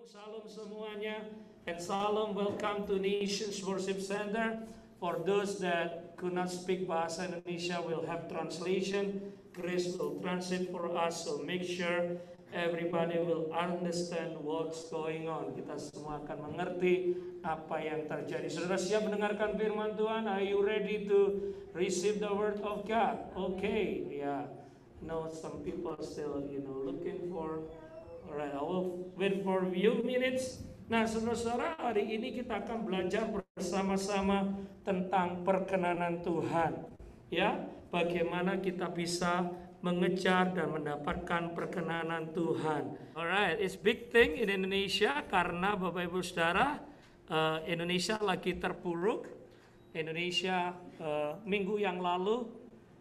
Shalom semuanya, and Shalom, welcome to Nations Worship Center. For those that could not speak Bahasa Indonesia, we'll have translation. Grace will translate for us, so make sure everybody will understand what's going on. Kita semua akan mengerti apa yang terjadi. Saudara siap mendengarkan firman Tuhan? Are you ready to receive the word of God? Okay, yeah. No, some people still, looking for. Alright, I will wait for a few minutes. Nah, saudara-saudara, hari ini kita akan belajar bersama-sama tentang perkenanan Tuhan. Ya, bagaimana kita bisa mengejar dan mendapatkan perkenanan Tuhan. Alright, it's big thing in Indonesia karena Bapak Ibu Saudara, Indonesia lagi terpuruk. Indonesia minggu yang lalu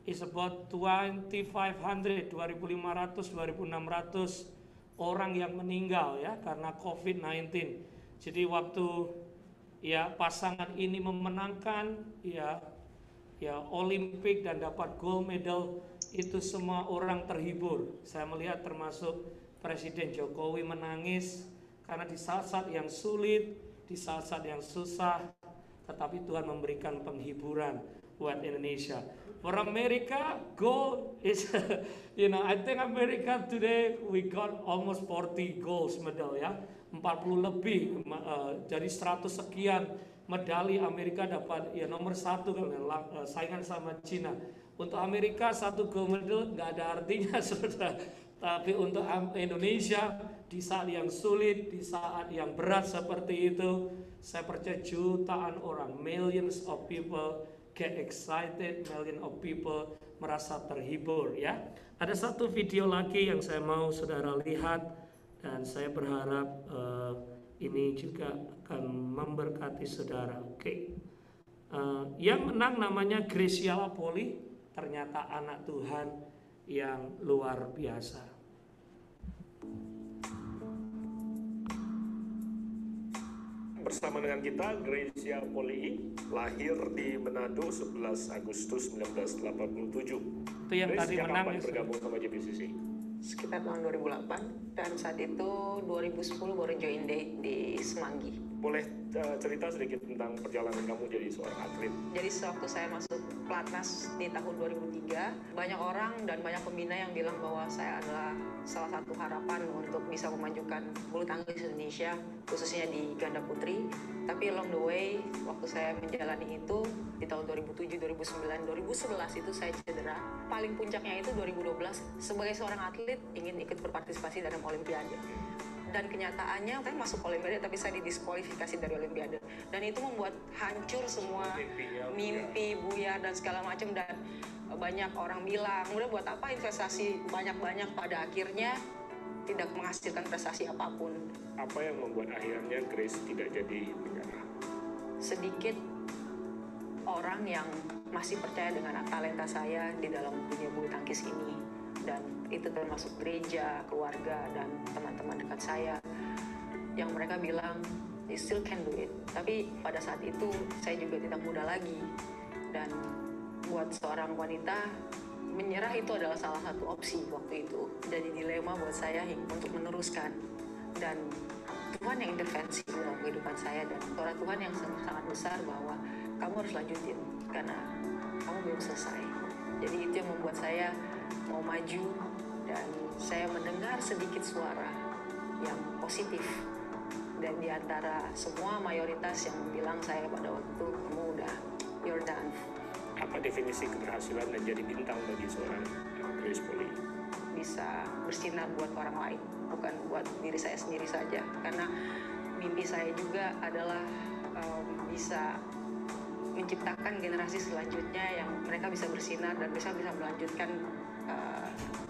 is about 2,500, 2.600 orang yang meninggal ya karena COVID-19. Jadi waktu pasangan ini memenangkan Olimpik dan dapat gold medal, itu semua orang terhibur. Saya melihat termasuk Presiden Jokowi menangis karena di saat-saat yang sulit, di saat-saat yang susah, tetapi Tuhan memberikan penghiburan buat Indonesia. For America, gold is, I think America today we got almost 40 gold medal ya, 40 lebih, jadi 100 sekian medali Amerika dapat nomor 1 kan, saingan sama Cina. Untuk Amerika 1 gold medal nggak ada artinya saudara, tapi untuk Indonesia di saat yang sulit, di saat yang berat seperti itu, saya percaya jutaan orang, millions of people get excited, million of people merasa terhibur ya. Ada satu video lagi yang saya mau saudara lihat, dan saya berharap ini juga akan memberkati saudara. Oke. Yang menang namanya Graciela Poli, ternyata anak Tuhan yang luar biasa. Bersama dengan kita, Gracia Poli, lahir di Manado 11 Agustus 1987. Itu yang tadi menang kapan bergabung sama JBCC? Sekitar tahun 2008, dan saat itu 2010 baru join di Semanggi. Boleh cerita sedikit tentang perjalanan kamu jadi seorang atlet? Jadi sewaktu saya masuk Pelatnas di tahun 2003, banyak orang dan banyak pembina yang bilang bahwa saya adalah salah satu harapan untuk bisa memajukan bulu tangkis Indonesia, khususnya di ganda putri. Tapi along the way, waktu saya menjalani itu di tahun 2007, 2009, 2011 itu saya cedera. Paling puncaknya itu 2012, sebagai seorang atlet ingin ikut berpartisipasi dalam Olimpiade. Dan kenyataannya saya masuk Olimpiade, tapi saya didiskualifikasi dari Olimpiade. Dan itu membuat hancur semua mimpi, buyar dan segala macam. Dan banyak orang bilang, udah buat apa investasi banyak-banyak, pada akhirnya tidak menghasilkan prestasi apapun. Apa yang membuat akhirnya Grace tidak jadi negara? Sedikit orang yang masih percaya dengan talenta saya di dalam dunia bulu tangkis ini. Dan itu termasuk gereja, keluarga, dan teman-teman dekat saya yang mereka bilang, you still can do it. Tapi pada saat itu saya juga tidak muda lagi, dan buat seorang wanita menyerah itu adalah salah satu opsi waktu itu. Jadi dilema buat saya untuk meneruskan, dan Tuhan yang intervensi dalam kehidupan saya, dan suara Tuhan yang sangat besar bahwa kamu harus lanjutin karena kamu belum selesai. Jadi itu yang membuat saya mau maju, dan saya mendengar sedikit suara yang positif, dan di antara semua mayoritas yang bilang saya pada waktu itu, kamu udah, you're done. Apa definisi keberhasilan dan jadi bintang bagi seorang Grace Poli? Bisa bersinar buat orang lain, bukan buat diri saya sendiri saja. Karena mimpi saya juga adalah bisa menciptakan generasi selanjutnya yang mereka bisa bersinar dan bisa melanjutkan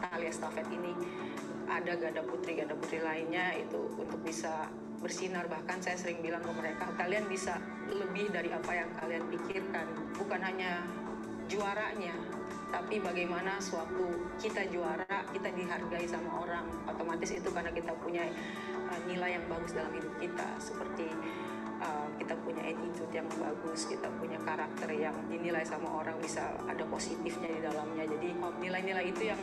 tali estafet ini. Ada ganda putri lainnya itu untuk bisa bersinar. Bahkan saya sering bilang ke mereka, kalian bisa lebih dari apa yang kalian pikirkan. Bukan hanya juaranya, tapi bagaimana sewaktu kita juara, kita dihargai sama orang. Otomatis itu karena kita punya nilai yang bagus dalam hidup kita, seperti kita punya attitude yang bagus, kita punya karakter yang dinilai sama orang, bisa ada positifnya di dalamnya. Jadi nilai-nilai itu yang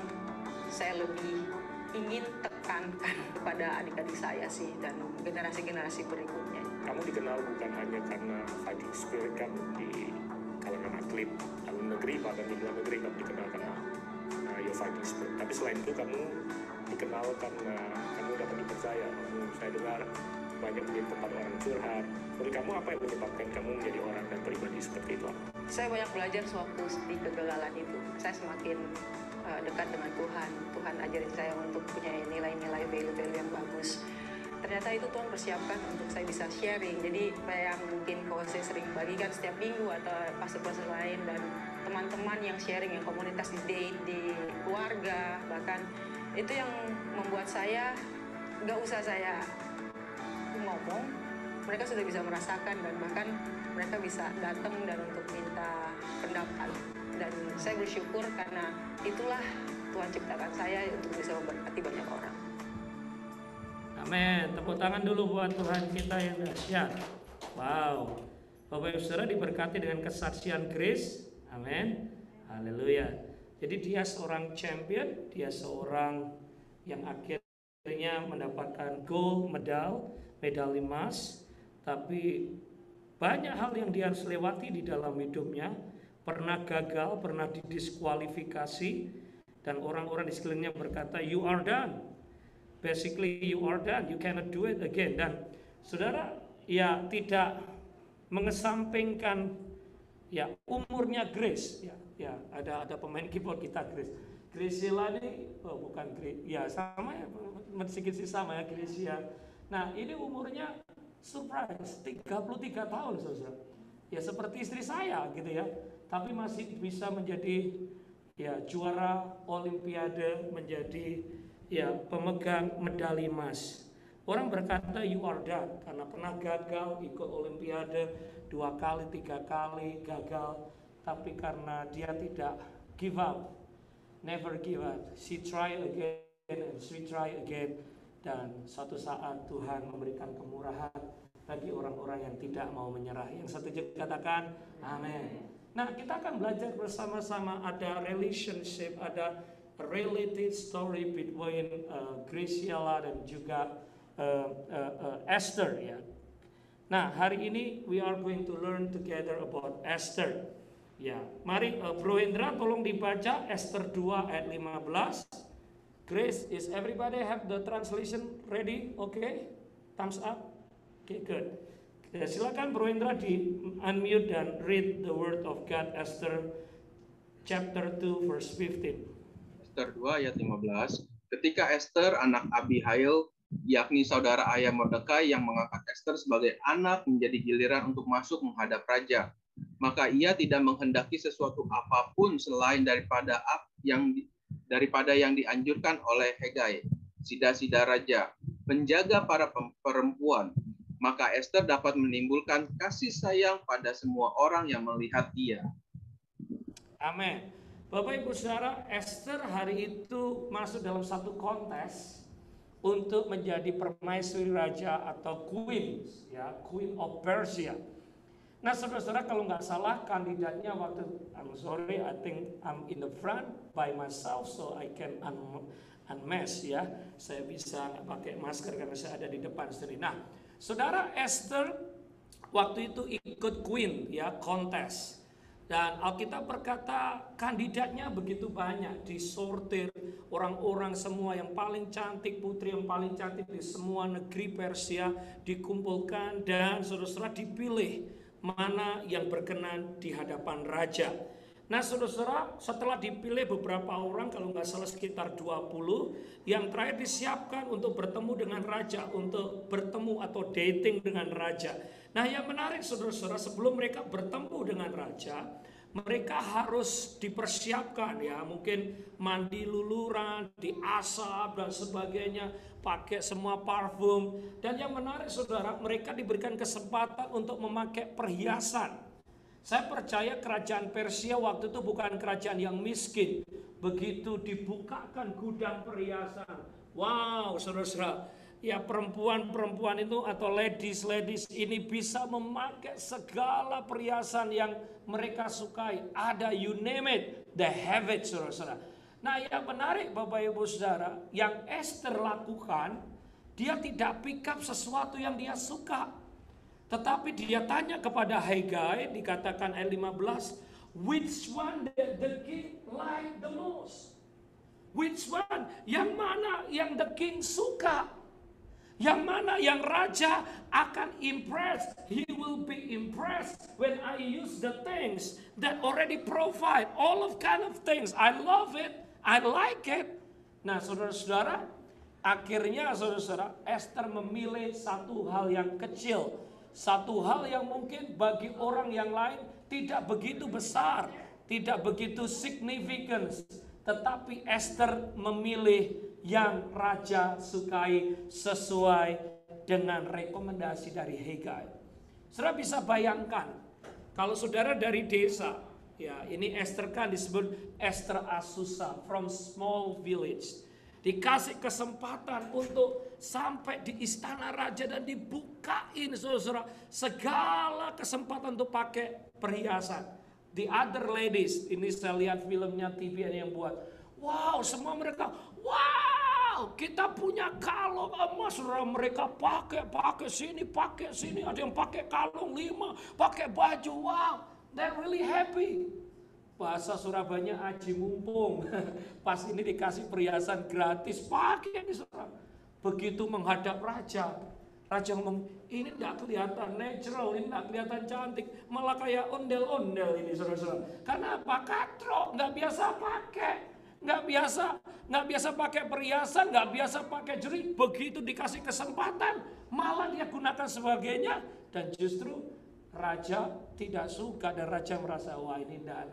saya lebih ingin tekankan kepada adik-adik saya sih dan generasi-generasi berikutnya. Kamu dikenal bukan hanya karena fighting spirit kamu di kalangan atlet dalam negeri, bahkan di luar negeri kamu dikenal karena your fighting spirit. Tapi selain itu kamu dikenal karena kamu dapat dipercaya. Saya dengar banyak menjadi tempat orang curhat. Menurut kamu apa yang menyebabkan kamu menjadi orang dan pribadi seperti itu? Saya banyak belajar sewaktu di kegagalan itu. Saya semakin dekat dengan Tuhan. Tuhan ajarin saya untuk punya nilai-nilai value-value yang bagus. Ternyata itu Tuhan persiapkan untuk saya bisa sharing. Jadi kayak yang mungkin kalau saya sering bagikan setiap minggu atau pastor-pastor lain dan teman-teman yang sharing, yang komunitas di date, di keluarga, bahkan itu yang membuat saya nggak usah saya ngomong, mereka sudah bisa merasakan dan bahkan mereka bisa datang dan untuk minta pendapat. Dan saya bersyukur karena itulah Tuhan ciptakan saya untuk bisa memberkati banyak orang. Amin. Tepuk tangan dulu buat Tuhan kita yang dahsyat. Wow. Bapak Ibu Saudara diberkati dengan kesaksian Grace. Amin. Haleluya. Jadi dia seorang champion, dia seorang yang akhirnya mendapatkan gold medal, medali emas. Tapi banyak hal yang dia harus lewati di dalam hidupnya. Pernah gagal, pernah didiskualifikasi, dan orang-orang di sekelilingnya berkata, "You are done." Basically, you are done. You cannot do it again. Dan saudara, ya tidak mengesampingkan ya umurnya Grace. Ya ada pemain keyboard kita Grace Sheila ini, oh bukan Grace, ya sama ya, sedikit sih sama ya Grace ya. Nah ini umurnya surprise 33 tahun saudara. Ya seperti istri saya gitu ya. Tapi masih bisa menjadi ya juara olimpiade, menjadi ya pemegang medali emas. Orang berkata you are done karena pernah gagal ikut olimpiade 2 kali, 3 kali gagal, tapi karena dia tidak give up, never give up, she try again and she try again, dan suatu saat Tuhan memberikan kemurahan bagi orang-orang yang tidak mau menyerah. Yang setuju katakan amin. Nah kita akan belajar bersama-sama, ada relationship, ada related story between Grace Sheila dan juga Esther ya. Nah hari ini we are going to learn together about Esther. Ya, mari Bro Hendra tolong dibaca Esther 2 ayat 15. Grace, is everybody have the translation ready? Okay, thumbs up. Okay, good. Ya, silakan Bro Hendra di unmute dan read the word of God, Esther chapter 2 verse 15. Esther 2 ayat 15. Ketika Esther anak Abihail, yakni saudara ayah Mordekai yang mengangkat Esther sebagai anak menjadi giliran untuk masuk menghadap raja, maka ia tidak menghendaki sesuatu apapun selain daripada yang dianjurkan oleh Hegai, sida-sida raja, penjaga para perempuan. Maka Esther dapat menimbulkan kasih sayang pada semua orang yang melihat dia. Amin. Bapak Ibu Saudara, Esther hari itu masuk dalam satu kontes untuk menjadi permaisuri raja atau queen, ya, Queen of Persia. Nah, saudara-saudara, kalau nggak salah kandidatnya waktu, I'm sorry, I think I'm in the front by myself, so I can unmask ya. Saya bisa nggak pakai masker karena saya ada di depan sendiri. Nah, saudara, Esther waktu itu ikut queen, ya, kontes. Dan Alkitab berkata kandidatnya begitu banyak, disortir orang-orang semua yang paling cantik, putri yang paling cantik di semua negeri Persia dikumpulkan dan saudara-saudara dipilih mana yang berkenan di hadapan raja. Nah saudara-saudara, setelah dipilih beberapa orang, kalau nggak salah sekitar 20, yang terakhir disiapkan untuk bertemu dengan raja, untuk bertemu atau dating dengan raja. Nah yang menarik saudara-saudara, sebelum mereka bertemu dengan raja, mereka harus dipersiapkan ya, mungkin mandi luluran, diasap dan sebagainya, pakai semua parfum. Dan yang menarik saudara, mereka diberikan kesempatan untuk memakai perhiasan. Saya percaya kerajaan Persia waktu itu bukan kerajaan yang miskin. Begitu dibukakan gudang perhiasan, wow saudara-saudara, ya perempuan-perempuan itu atau ladies ini bisa memakai segala perhiasan yang mereka sukai. Ada, you name it, they have it saudara-saudara. Nah, yang menarik Bapak Ibu Saudara, yang Esther lakukan, dia tidak pick up sesuatu yang dia suka. Tetapi dia tanya kepada Hegai, dikatakan ayat 15, which one the king like the most? Which one? Yang mana yang the king suka? Yang mana yang raja akan impressed? He will be impressed when I use the things that already provide. All of kind of things. I love it. I like it. Nah, saudara-saudara, akhirnya saudara-saudara, Esther memilih satu hal yang kecil. Satu hal yang mungkin bagi orang yang lain tidak begitu besar. Tidak begitu significant. Tetapi Esther memilih yang raja sukai sesuai dengan rekomendasi dari Hegai. Saudara bisa bayangkan, kalau saudara dari desa, ya ini Esther kan disebut Esther Asusa, from small village. Dikasih kesempatan untuk sampai di istana raja dan dibukain saudara segala kesempatan untuk pakai perhiasan. The other ladies, ini saya lihat filmnya TVN yang buat. Wow, semua mereka, wow, kita punya kalung emas, saudara. Mereka pakai sini, ada yang pakai kalung 5, pakai baju, wow, they're really happy. Bahasa Surabaya aji mumpung. Pas ini dikasih perhiasan gratis, pakai ini saudara. Begitu menghadap raja. Raja ngomong, ini tidak kelihatan natural, ini tidak kelihatan cantik. Malah kayak ondel-ondel ini saudara-saudara. Karena apa? Katrok, nggak biasa pakai. Nggak biasa pakai perhiasan, nggak biasa pakai jeri. Begitu dikasih kesempatan, malah dia gunakan sebagainya. Dan justru raja tidak suka dan raja merasa, wah ini enggak.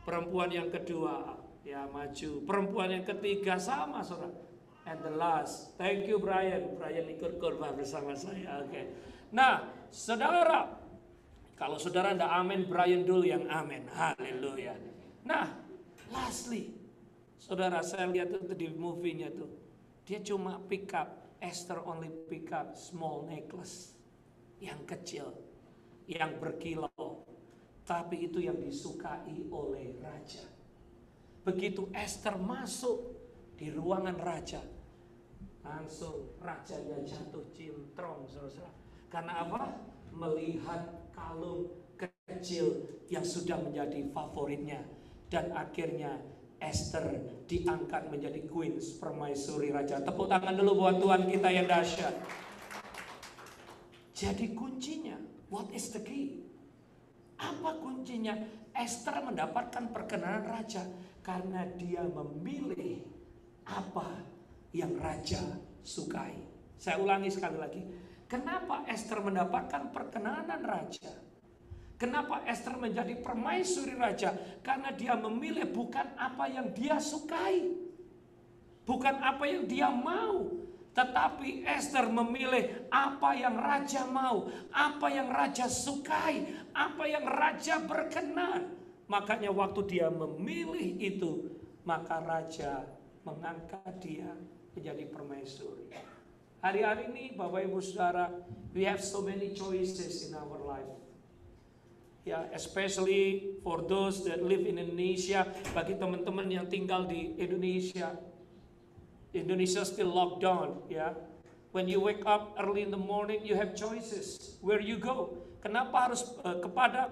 Perempuan yang kedua, ya maju. Perempuan yang ketiga sama saudara. And the last, thank you Brian ikut khotbah bersama saya. Oke. Nah, saudara, kalau saudara ndak amin, Brian dulu yang amin. Haleluya. Nah, lastly, saudara, saya lihat itu di movie-nya tuh, dia cuma pick up, Esther only pick up small necklace, yang kecil, yang berkilau, tapi itu yang disukai oleh raja. Begitu Esther masuk di ruangan raja, langsung rajanya jatuh cintrong, saudara. Karena apa? Melihat kalung kecil yang sudah menjadi favoritnya. Dan akhirnya Esther diangkat menjadi queen, permaisuri raja. Tepuk tangan dulu buat Tuhan kita yang dahsyat. Jadi kuncinya, what is the key? Apa kuncinya? Esther mendapatkan perkenanan raja karena dia memilih apa yang raja sukai. Saya ulangi sekali lagi. Kenapa Esther mendapatkan perkenanan raja? Kenapa Esther menjadi permaisuri raja? Karena dia memilih bukan apa yang dia sukai, bukan apa yang dia mau, tetapi Esther memilih apa yang raja mau, apa yang raja sukai, apa yang raja berkenan. Makanya waktu dia memilih itu, maka raja mengangkat dia menjadi permaisuri. Hari-hari ini Bapak Ibu Saudara, we have so many choices in our life. Ya, especially for those that live in Indonesia, bagi teman-teman yang tinggal di Indonesia. Indonesia still locked down, ya. When you wake up early in the morning, you have choices where you go. Kenapa harus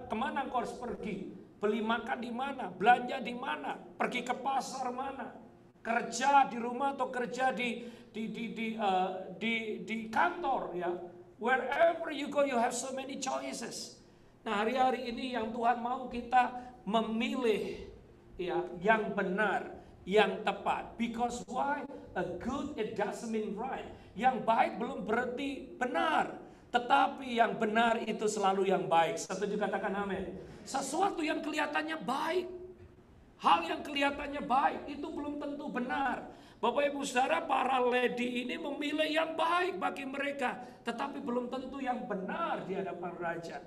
kemana engkau harus pergi? Beli makan di mana? Belanja di mana? Pergi ke pasar mana? Kerja di rumah atau kerja di kantor, ya. Wherever you go, you have so many choices. Nah, hari-hari ini yang Tuhan mau kita memilih, ya, yang benar, yang tepat. Because why? A good it doesn't mean right. Yang baik belum berarti benar, tetapi yang benar itu selalu yang baik. Setuju, katakan amin. Sesuatu yang kelihatannya baik, hal yang kelihatannya baik itu belum tentu benar. Bapak Ibu Saudara, para lady ini memilih yang baik bagi mereka, tetapi belum tentu yang benar di hadapan raja.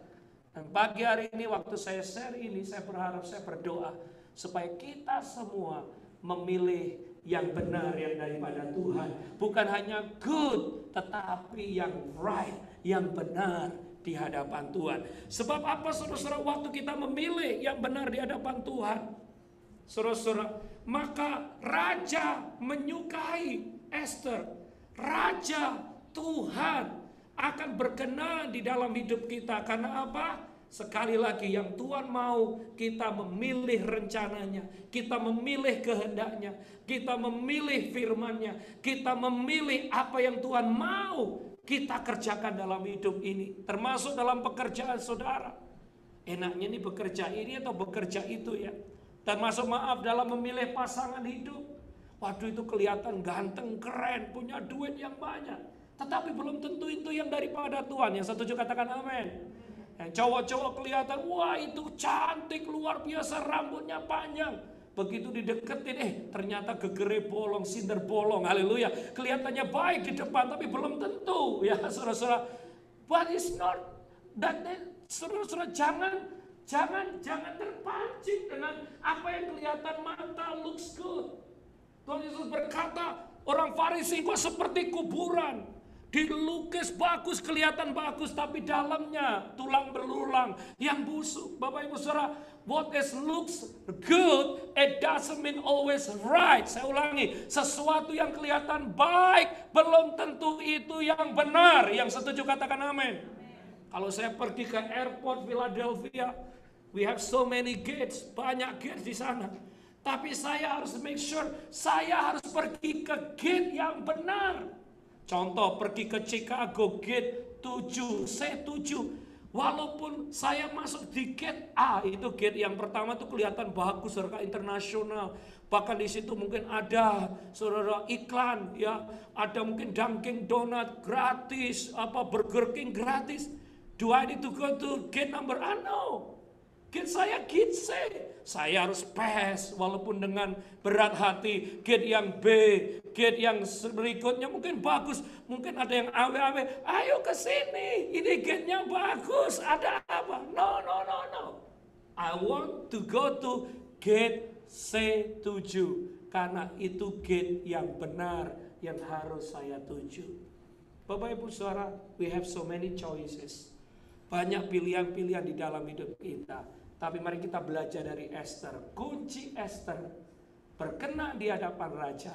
Dan pagi hari ini waktu saya share ini, saya berharap, saya berdoa supaya kita semua memilih yang benar yang daripada Tuhan. Bukan hanya good, tetapi yang right, yang benar di hadapan Tuhan. Sebab apa saudara-saudara, waktu kita memilih yang benar di hadapan Tuhan, Saudara-saudara, maka raja menyukai Esther. Raja Tuhan akan berkenan di dalam hidup kita. Karena apa? Sekali lagi, yang Tuhan mau, kita memilih rencananya, kita memilih kehendaknya, kita memilih firman-Nya, kita memilih apa yang Tuhan mau kita kerjakan dalam hidup ini, termasuk dalam pekerjaan saudara. Enaknya nih bekerja ini atau bekerja itu ya. Termasuk maaf dalam memilih pasangan hidup. Waduh, itu kelihatan ganteng, keren, punya duit yang banyak. Tetapi belum tentu itu yang daripada Tuhan. Yang setuju katakan amin. Yang cowok-cowok kelihatan, wah itu cantik, luar biasa, rambutnya panjang. Begitu dideketin, ternyata gegere bolong, sinder bolong, haleluya. Kelihatannya baik di depan, tapi belum tentu. Ya saudara-saudara, but it's not that. Saudara-saudara, jangan terpancing dengan apa yang kelihatan mata, looks good. Tuhan Yesus berkata, orang Farisi kok seperti kuburan. Dilukis bagus, kelihatan bagus, tapi dalamnya tulang belulang yang busuk. Bapak Ibu Saudara, what is looks good, it doesn't mean always right. Saya ulangi, sesuatu yang kelihatan baik belum tentu itu yang benar. Yang setuju katakan amin. Kalau saya pergi ke airport Philadelphia, we have so many gates, banyak gates di sana. Tapi saya harus make sure saya harus pergi ke gate yang benar. Contoh, pergi ke Chicago gate 7, C7. Walaupun saya masuk di gate A, itu gate yang pertama tuh kelihatan bagus, saudara, internasional. Bahkan di situ mungkin ada saudara iklan, ya, ada mungkin Dunkin Donut gratis, Burger King gratis. Do I need to go to gate number A? No. Gate saya gate C. Saya harus pass walaupun dengan berat hati. Gate yang B, gate yang berikutnya mungkin bagus. Mungkin ada yang awe-awe, ayo ke sini. Ini gate-nya bagus. Ada apa? No. I want to go to gate C7 karena itu gate yang benar yang harus saya tuju. Bapak Ibu Saudara, we have so many choices. Banyak pilihan-pilihan di dalam hidup kita. Tapi mari kita belajar dari Esther. Kunci Esther berkenan di hadapan raja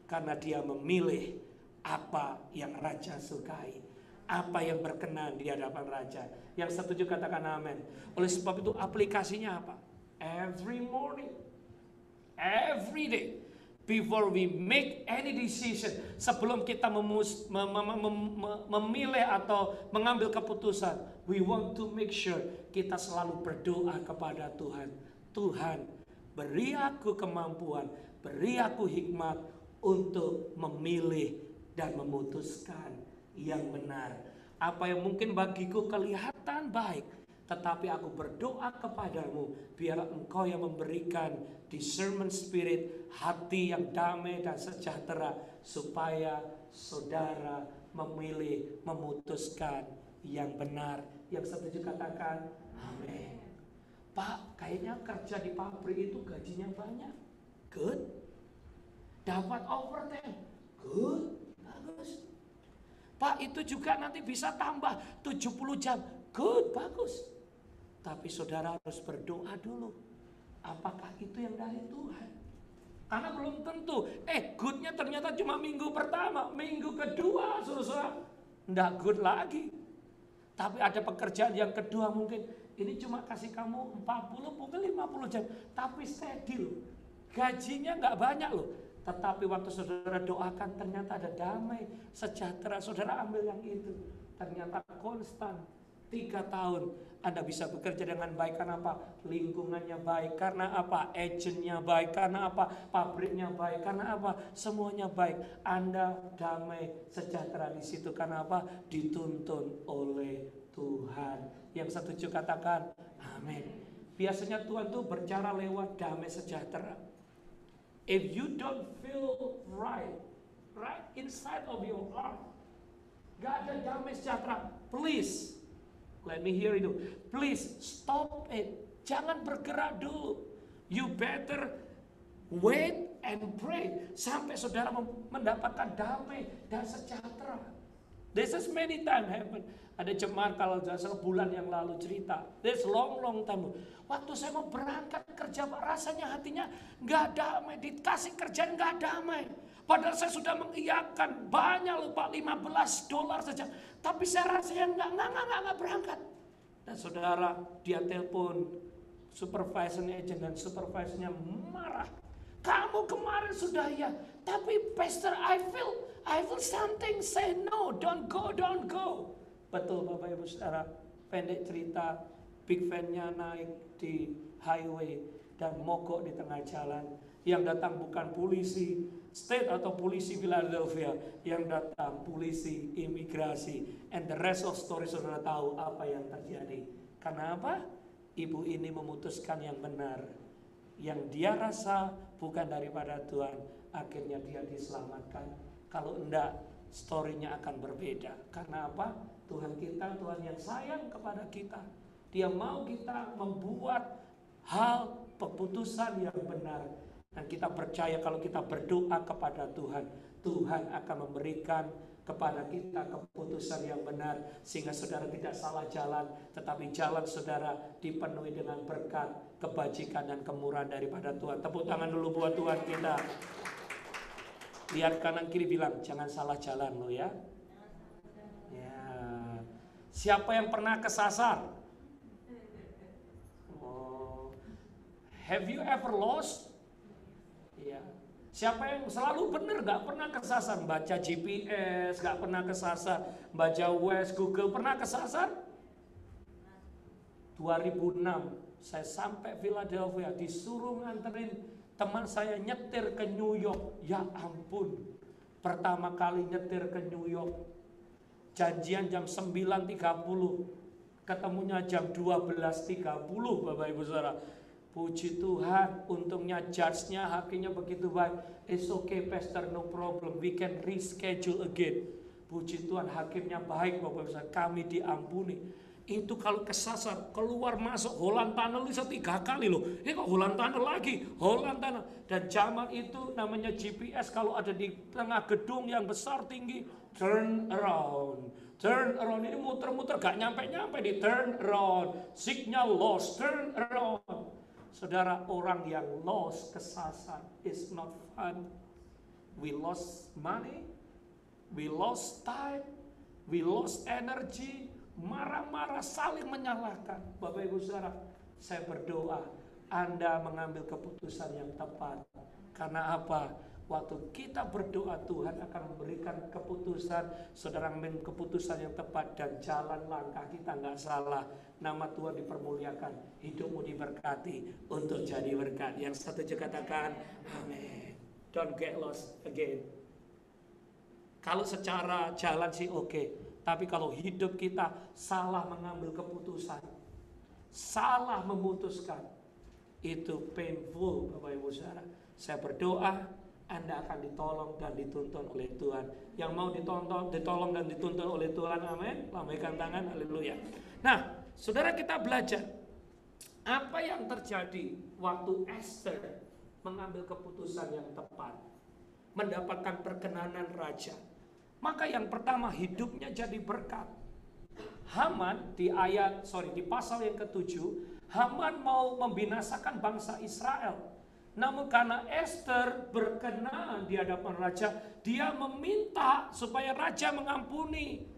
karena dia memilih apa yang raja sukai, apa yang berkenan di hadapan raja. Yang setuju katakan amin. Oleh sebab itu aplikasinya apa? Every morning, every day, before we make any decision, sebelum kita memilih atau mengambil keputusan, we want to make sure kita selalu berdoa kepada Tuhan. Tuhan, beri aku kemampuan, beri aku hikmat untuk memilih dan memutuskan yang benar. Apa yang mungkin bagiku kelihatan baik, tetapi aku berdoa kepadamu, biarlah engkau yang memberikan discernment spirit, hati yang damai dan sejahtera, supaya saudara memilih, memutuskan yang benar. Yang setuju katakan amin. Pak, kayaknya kerja di pabrik itu gajinya banyak. Good. Dapat overtime. Good. Bagus. Pak, itu juga nanti bisa tambah 70 jam. Good. Bagus. Tapi saudara harus berdoa dulu. Apakah itu yang dari Tuhan? Karena belum tentu. Goodnya ternyata cuma minggu pertama. Minggu kedua, saudara, enggak good lagi. Tapi ada pekerjaan yang kedua mungkin ini cuma kasih kamu 40, mungkin 50 jam. Tapi steady loh. Gajinya nggak banyak loh. Tetapi waktu saudara doakan ternyata ada damai, sejahtera. Saudara ambil yang itu. Ternyata konstan. 3 tahun Anda bisa bekerja dengan baik. Karena apa? Lingkungannya baik. Karena apa? Agentnya baik. Karena apa? Pabriknya baik. Karena apa? Semuanya baik. Anda damai, sejahtera di situ. Karena apa? Dituntun oleh Tuhan. Yang setuju katakan amin. Biasanya Tuhan tuh bercara lewat damai sejahtera. If you don't feel right inside of your heart, gak ada damai sejahtera, please, let me hear you. Please stop it. Jangan bergerak dulu. You better wait and pray sampai saudara mendapatkan damai dan sejahtera. This is many time happen. Ada jemaat kalau nggak salah bulan yang lalu cerita. This long time. Waktu saya mau berangkat kerja, Pak, rasanya hatinya nggak damai. Dikasih kerjaan nggak damai. Padahal saya sudah mengiyakan banyak loh Pak, $15 saja. Tapi saya rasanya nggak berangkat. Dan saudara, dia telepon supervisor agent dan supervisornya marah. Kamu kemarin sudah ya, tapi Pastor I feel something, say no, don't go. Betul Bapak Ibu Saudara, pendek cerita, big van-nya naik di highway dan mogok di tengah jalan. Yang datang bukan polisi state atau polisi Philadelphia, yang datang polisi imigrasi. And the rest of story saudara tahu apa yang terjadi. Karena apa? Ibu ini memutuskan yang benar, yang dia rasa bukan daripada Tuhan. Akhirnya dia diselamatkan. Kalau enggak, story-nya akan berbeda. Karena apa? Tuhan kita, Tuhan yang sayang kepada kita. Dia mau kita membuat hal keputusan yang benar. Dan kita percaya kalau kita berdoa kepada Tuhan, Tuhan akan memberikan kepada kita keputusan yang benar. Sehingga saudara tidak salah jalan, tetapi jalan saudara dipenuhi dengan berkat, kebajikan dan kemurahan daripada Tuhan. Tepuk tangan dulu buat Tuhan kita. Lihat kanan kiri bilang, jangan salah jalan lo ya. Siapa yang pernah kesasar? Oh. Have you ever lost? Ya. Siapa yang selalu benar, gak pernah kesasar? Baca GPS, gak pernah kesasar. Baca Waze, Google, pernah kesasar? 2006, saya sampai Philadelphia, disuruh nganterin teman saya nyetir ke New York. Ya ampun, pertama kali nyetir ke New York. Janjian jam 9.30, ketemunya jam 12.30 Bapak Ibu Saudara. Puji Tuhan, untungnya judge-nya, hakimnya begitu baik. It's okay Pastor, no problem, we can reschedule again. Puji Tuhan, hakimnya baik Bapak Ibu Saudara, kami diampuni. Itu kalau kesasar, keluar masuk Holland Tunnel bisa 3 kali loh. Ini kok Holland Tunnel lagi, Holland Tunnel. Dan zaman itu namanya GPS, kalau ada di tengah gedung yang besar tinggi, turn around. Turn around, ini muter-muter gak nyampe-nyampe di turn around. Signal lost, turn around. Saudara, orang yang lost, kesasar, is not fun. We lost money, we lost time, we lost energy. Marah-marah, saling menyalahkan. Bapak Ibu Saudara, saya berdoa Anda mengambil keputusan yang tepat. Karena apa? Waktu kita berdoa, Tuhan akan memberikan keputusan. Saudara ambil keputusan yang tepat dan jalan langkah kita nggak salah. Nama Tuhan dipermuliakan, hidupmu diberkati untuk jadi berkat. Yang setuju katakan amin. Don't get lost again. Kalau secara jalan sih oke. Tapi kalau hidup kita salah mengambil keputusan, salah memutuskan, itu painful Bapak Ibu Saudara. Saya berdoa Anda akan ditolong dan dituntun oleh Tuhan. Yang mau ditolong dan dituntun oleh Tuhan, amin. Lambaikan tangan, haleluya. Nah, saudara, kita belajar apa yang terjadi waktu Esther mengambil keputusan yang tepat, mendapatkan perkenanan raja. Maka yang pertama, hidupnya jadi berkat. Haman di pasal yang ke-7, Haman mau membinasakan bangsa Israel. Namun karena Esther berkenan di hadapan raja, dia meminta supaya raja mengampuni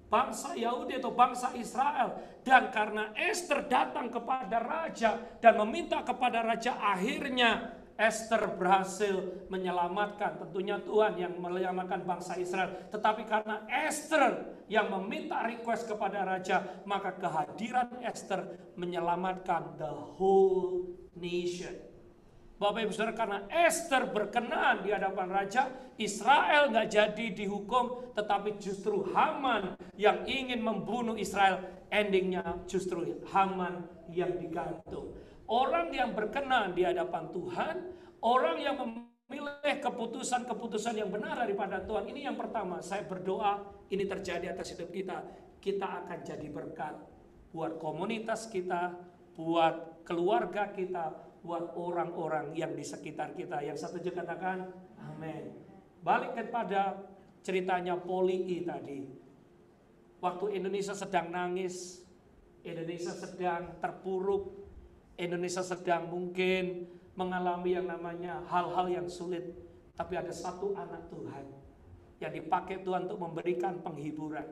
bangsa Yahudi atau bangsa Israel. Dan karena Esther datang kepada raja dan meminta kepada raja, akhirnya Esther berhasil menyelamatkan, tentunya Tuhan yang menyelamatkan bangsa Israel. Tetapi karena Esther yang meminta request kepada raja, maka kehadiran Esther menyelamatkan the whole nation. Bapak Ibu Saudara, karena Esther berkenan di hadapan raja, Israel nggak jadi dihukum, tetapi justru Haman yang ingin membunuh Israel, endingnya justru Haman yang digantung. Orang yang berkenan di hadapan Tuhan, orang yang memilih keputusan-keputusan yang benar daripada Tuhan. Ini yang pertama, saya berdoa ini terjadi atas hidup kita. Kita akan jadi berkat buat komunitas kita, buat keluarga kita, buat orang-orang yang di sekitar kita. Yang setuju katakan amin. Balik kepada ceritanya Polii tadi. Waktu Indonesia sedang nangis, Indonesia sedang terpuruk, Indonesia sedang mungkin mengalami yang namanya hal-hal yang sulit. Tapi ada satu anak Tuhan yang dipakai Tuhan untuk memberikan penghiburan.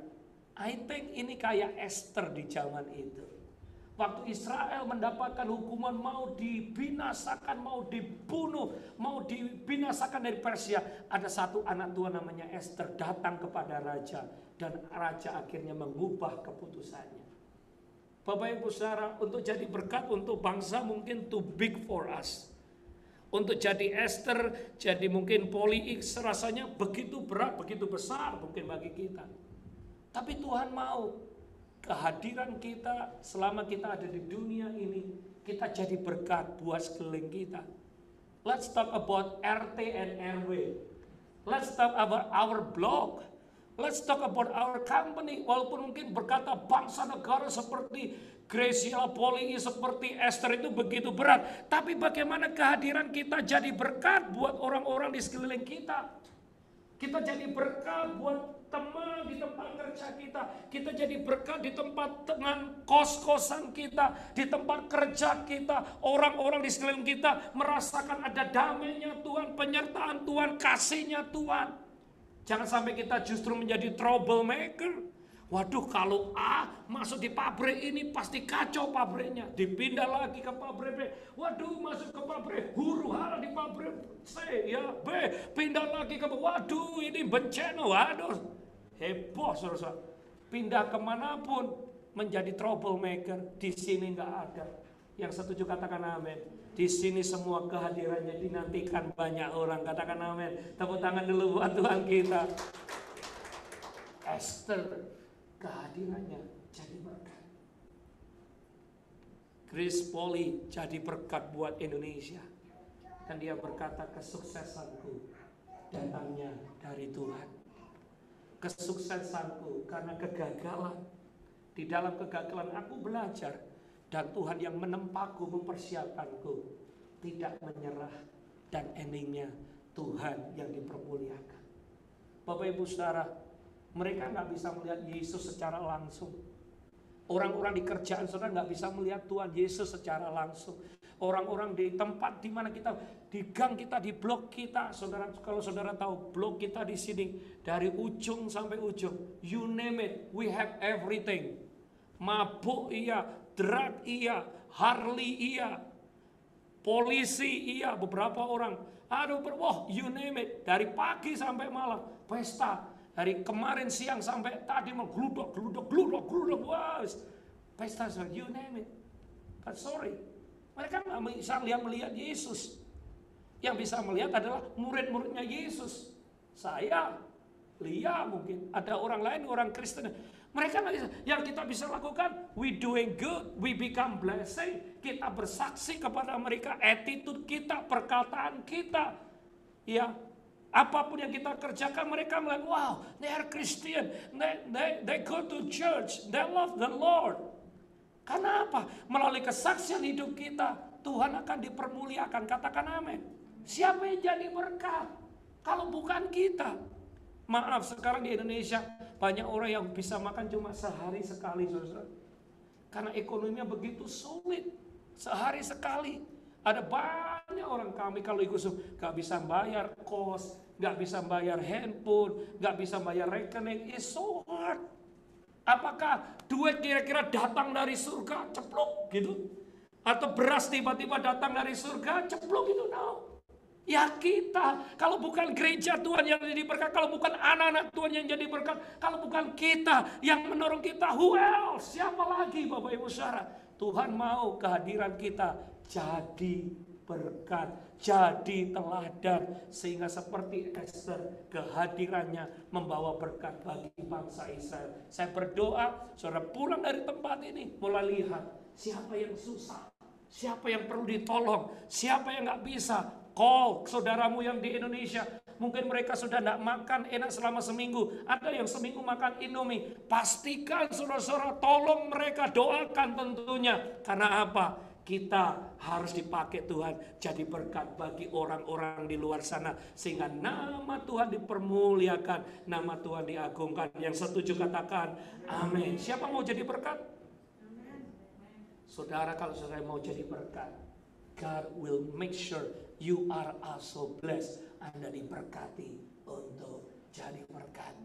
I think ini kayak Esther di zaman itu. Waktu Israel mendapatkan hukuman mau dibinasakan, mau dibunuh, mau dibinasakan dari Persia. Ada satu anak Tuhan namanya Esther datang kepada raja. Dan raja akhirnya mengubah keputusannya. Bapak Ibu Saudara, untuk jadi berkat untuk bangsa mungkin too big for us. Untuk jadi Esther, jadi mungkin Poli X rasanya begitu berat, begitu besar mungkin bagi kita. Tapi Tuhan mau kehadiran kita selama kita ada di dunia ini, kita jadi berkat buat sekeliling kita. Let's talk about RT and RW. Let's talk about our blog. Let's talk about our company. Walaupun mungkin berkata bangsa negara seperti Gracia, Poli, seperti Esther itu begitu berat. Tapi bagaimana kehadiran kita jadi berkat buat orang-orang di sekeliling kita. Kita jadi berkat buat teman di tempat kerja kita. Kita jadi berkat di tempat dengan kos-kosan kita. Di tempat kerja kita. Orang-orang di sekeliling kita merasakan ada damainya Tuhan, penyertaan Tuhan, kasihnya Tuhan. Jangan sampai kita justru menjadi troublemaker. Waduh, kalau A masuk di pabrik ini pasti kacau pabriknya. Dipindah lagi ke pabrik B. Waduh, masuk ke pabrik huru hara di pabrik C, ya B. Pindah lagi ke waduh, ini bencana. Waduh, heboh saudara. Pindah kemanapun menjadi troublemaker. Di sini nggak ada. Yang setuju katakan amin. Di sini semua kehadirannya dinantikan banyak orang. Katakan amin. Tepuk tangan dulu buat Tuhan kita. Esther, kehadirannya jadi berkat. Grace Poli jadi berkat buat Indonesia. Dan dia berkata, kesuksesanku datangnya dari Tuhan. Kesuksesanku karena kegagalan. Di dalam kegagalan aku belajar. Dan Tuhan yang menempaku, mempersiapkanku, tidak menyerah. Dan endingnya Tuhan yang dipermuliakan. Bapak Ibu Saudara, mereka nggak bisa melihat Yesus secara langsung. Orang-orang di kerjaan saudara nggak bisa melihat Tuhan Yesus secara langsung. Orang-orang di tempat di mana kita, di gang kita, di blok kita, saudara, kalau saudara tahu blok kita di sini dari ujung sampai ujung, you name it, we have everything. Mabuk iya, drug iya, Harley iya, polisi iya, beberapa orang. Aduh, wah, you name it, dari pagi sampai malam pesta. Dari kemarin siang sampai tadi mau gludok, wah, pesta, you name it. But sorry, mereka nggak bisa melihat Yesus. Yang bisa melihat adalah murid-muridnya Yesus. Saya, Lia mungkin, ada orang lain, orang Kristen. Mereka nggak bisa. Yang kita bisa lakukan, we doing good, we become blessing. Kita bersaksi kepada mereka, attitude kita, perkataan kita, ya. Apapun yang kita kerjakan, mereka melihat, wow, they are Christian, they go to church, they love the Lord. Karena apa? Melalui kesaksian hidup kita, Tuhan akan dipermuliakan. Katakan amin. Siapa yang jadi berkat? Kalau bukan kita. Maaf, sekarang di Indonesia banyak orang yang bisa makan cuma sehari sekali, saudara. Karena ekonominya begitu sulit. Sehari sekali. Ada banyak orang kami kalau ikut gak bisa bayar kos, gak bisa bayar handphone, gak bisa bayar rekening. It's so hard. Apakah duit kira-kira datang dari surga ceplok gitu? Atau beras tiba-tiba datang dari surga ceplok gitu? No. Ya kita, kalau bukan gereja Tuhan yang jadi berkat, kalau bukan anak-anak Tuhan yang jadi berkat, kalau bukan kita yang mendorong kita, who else? Siapa lagi Bapak Ibu Saudara? Tuhan mau kehadiran kita jadi berkat, jadi teladan, sehingga seperti Esther, kehadirannya membawa berkat bagi bangsa Israel. Saya berdoa, saudara pulang dari tempat ini, mulai lihat siapa yang susah, siapa yang perlu ditolong, siapa yang nggak bisa. Call saudaramu yang di Indonesia. Mungkin mereka sudah tidak makan enak selama seminggu. Ada yang seminggu makan Indomie. Pastikan saudara-saudara tolong mereka, doakan tentunya. Karena apa? Kita harus dipakai Tuhan jadi berkat bagi orang-orang di luar sana. Sehingga nama Tuhan dipermuliakan, nama Tuhan diagungkan. Yang setuju katakan amin. Siapa mau jadi berkat? Saudara, kalau saudara mau jadi berkat, God will make sure you are also blessed. Anda diberkati untuk jadi berkat.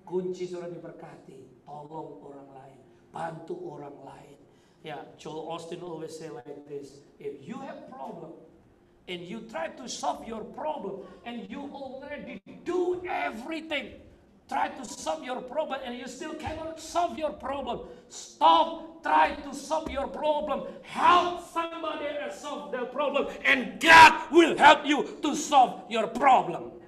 Kunci saudara diberkati, tolong orang lain, bantu orang lain. Ya, Joel Austin always say like this: if you have problem and you try to solve your problem and you already do everything, try to solve your problem and you still cannot solve your problem, stop, try to solve your problem, help somebody else solve their problem, and God will help you to solve your problem.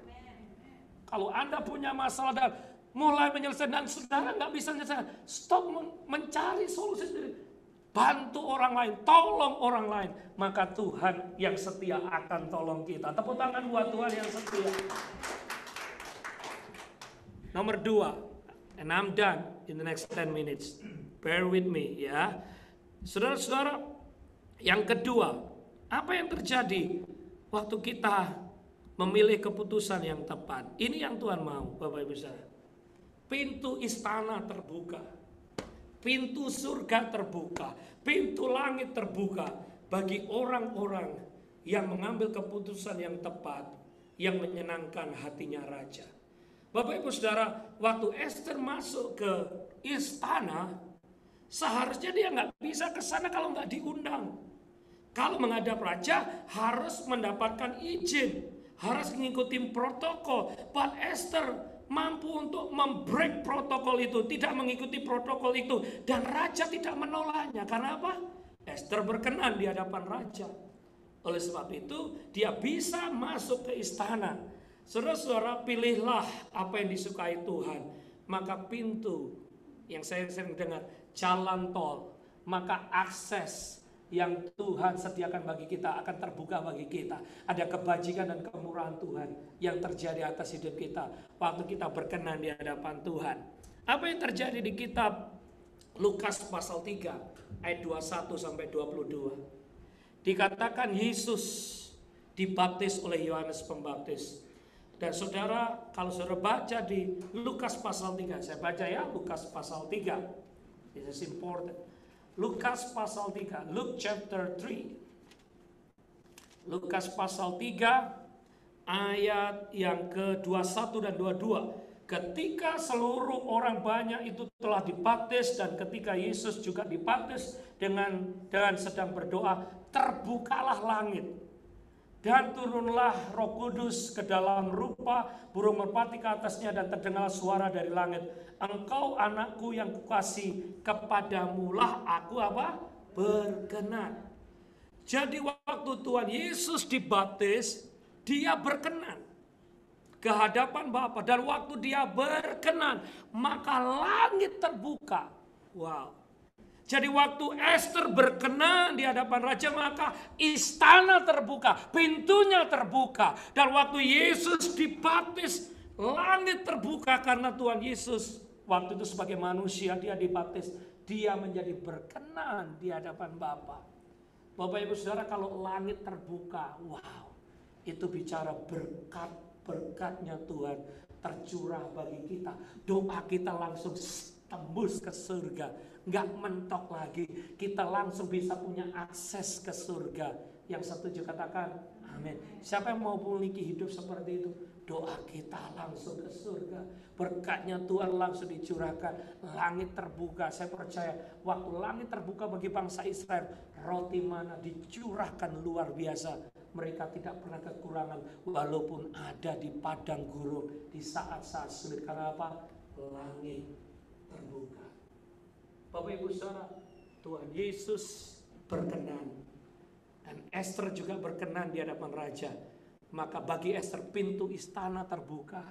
Kalau Anda punya masalah dan mulai menyelesaikan dan saudara nggak bisa menyelesaikan, stop mencari solusi sendiri. Bantu orang lain, tolong orang lain, maka Tuhan yang setia akan tolong kita. Tepuk tangan buat Tuhan yang setia. Nomor 2, and I'm done in the next 10 minutes. Bear with me ya. Saudara-saudara, yang kedua, apa yang terjadi waktu kita memilih keputusan yang tepat? Ini yang Tuhan mau, Bapak Ibu Saudara. Pintu istana terbuka. Pintu surga terbuka, pintu langit terbuka bagi orang-orang yang mengambil keputusan yang tepat, yang menyenangkan hatinya raja. Bapak Ibu Saudara, waktu Esther masuk ke istana, seharusnya dia nggak bisa ke sana kalau nggak diundang. Kalau menghadap raja harus mendapatkan izin, harus mengikuti protokol. But Esther mampu untuk membreak protokol itu, tidak mengikuti protokol itu, dan raja tidak menolaknya. Karena apa? Esther berkenan di hadapan raja. Oleh sebab itu dia bisa masuk ke istana. Saudara-saudara, pilihlah apa yang disukai Tuhan, maka pintu yang saya sering dengar, jalan tol, maka akses yang Tuhan sediakan bagi kita akan terbuka bagi kita. Ada kebajikan dan kemurahan Tuhan yang terjadi atas hidup kita waktu kita berkenan di hadapan Tuhan. Apa yang terjadi di kitab Lukas pasal 3 ayat 21 sampai 22. Dikatakan Yesus dibaptis oleh Yohanes Pembaptis. Dan saudara, kalau saudara baca di Lukas pasal 3, saya baca ya, Lukas pasal 3. This is important. Lukas pasal 3, Luke chapter 3. Lukas pasal 3 ayat yang ke-21 dan 22. Ketika seluruh orang banyak itu telah dibaptis dan ketika Yesus juga dibaptis dengan sedang berdoa, terbukalah langit. Dan turunlah Roh Kudus ke dalam rupa burung merpati ke atasnya dan terdengar suara dari langit. Engkau anakku yang kukasihi, kepadamulah aku apa? Berkenan. Jadi waktu Tuhan Yesus dibaptis, dia berkenan ke hadapan Bapa. Dan waktu dia berkenan, maka langit terbuka. Wow. Jadi waktu Esther berkenan di hadapan raja, maka istana terbuka, pintunya terbuka. Dan waktu Yesus dibaptis, langit terbuka karena Tuhan Yesus waktu itu sebagai manusia dia dibaptis. Dia menjadi berkenan di hadapan Bapa. Bapak Ibu Saudara, kalau langit terbuka, wow, itu bicara berkat-berkatnya Tuhan tercurah bagi kita. Doa kita langsung tembus ke surga. Nggak mentok lagi, kita langsung bisa punya akses ke surga. Yang setuju katakan amin. Siapa yang mau memiliki hidup seperti itu? Doa kita langsung ke surga, berkatnya Tuhan langsung dicurahkan, langit terbuka. Saya percaya waktu langit terbuka bagi bangsa Israel, roti mana dicurahkan luar biasa. Mereka tidak pernah kekurangan walaupun ada di padang gurun di saat-saat sulit. Karena apa? Langit terbuka. Bapak Ibu Saudara, Tuhan Yesus berkenan dan Esther juga berkenan di hadapan raja. Maka bagi Esther pintu istana terbuka,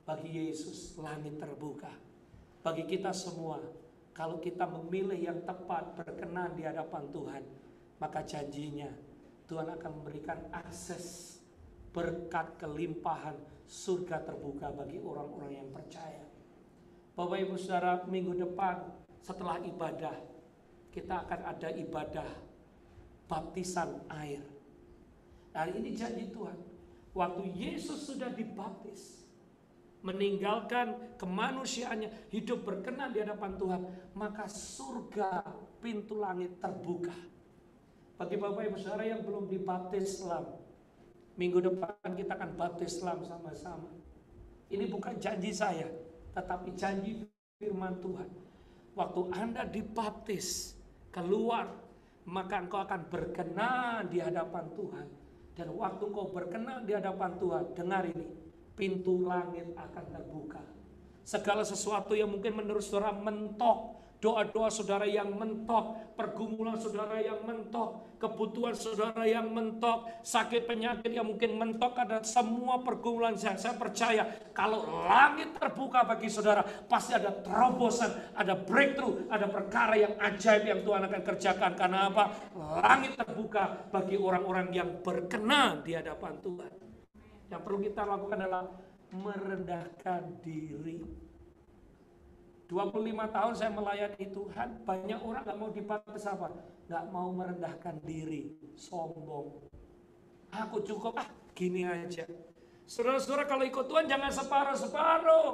bagi Yesus langit terbuka. Bagi kita semua, kalau kita memilih yang tepat berkenan di hadapan Tuhan, maka janjinya Tuhan akan memberikan akses berkat kelimpahan surga terbuka bagi orang-orang yang percaya. Bapak Ibu Saudara, minggu depan setelah ibadah, kita akan ada ibadah baptisan air. Nah, ini janji Tuhan. Waktu Yesus sudah dibaptis, meninggalkan kemanusiaannya, hidup berkenan di hadapan Tuhan, maka surga, pintu langit terbuka. Bagi Bapak Ibu Saudara yang belum dibaptis Islam, minggu depan kita akan baptis Islam sama-sama. Ini bukan janji saya, tetapi janji firman Tuhan. Waktu Anda dibaptis, keluar, maka engkau akan berkenan di hadapan Tuhan. Dan waktu engkau berkenan di hadapan Tuhan, dengar ini, pintu langit akan terbuka. Segala sesuatu yang mungkin menurut saudara mentok, doa-doa saudara yang mentok, pergumulan saudara yang mentok, kebutuhan saudara yang mentok, sakit penyakit yang mungkin mentok, ada semua pergumulan saya percaya kalau langit terbuka bagi saudara, pasti ada terobosan, ada breakthrough, ada perkara yang ajaib yang Tuhan akan kerjakan. Karena apa? Langit terbuka bagi orang-orang yang berkenan di hadapan Tuhan. Yang perlu kita lakukan adalah merendahkan diri. 25 tahun saya melayani Tuhan, banyak orang gak mau dibaptis apa? Gak mau merendahkan diri, sombong. Aku cukup, gini aja. Saudara-saudara kalau ikut Tuhan jangan separuh-separuh.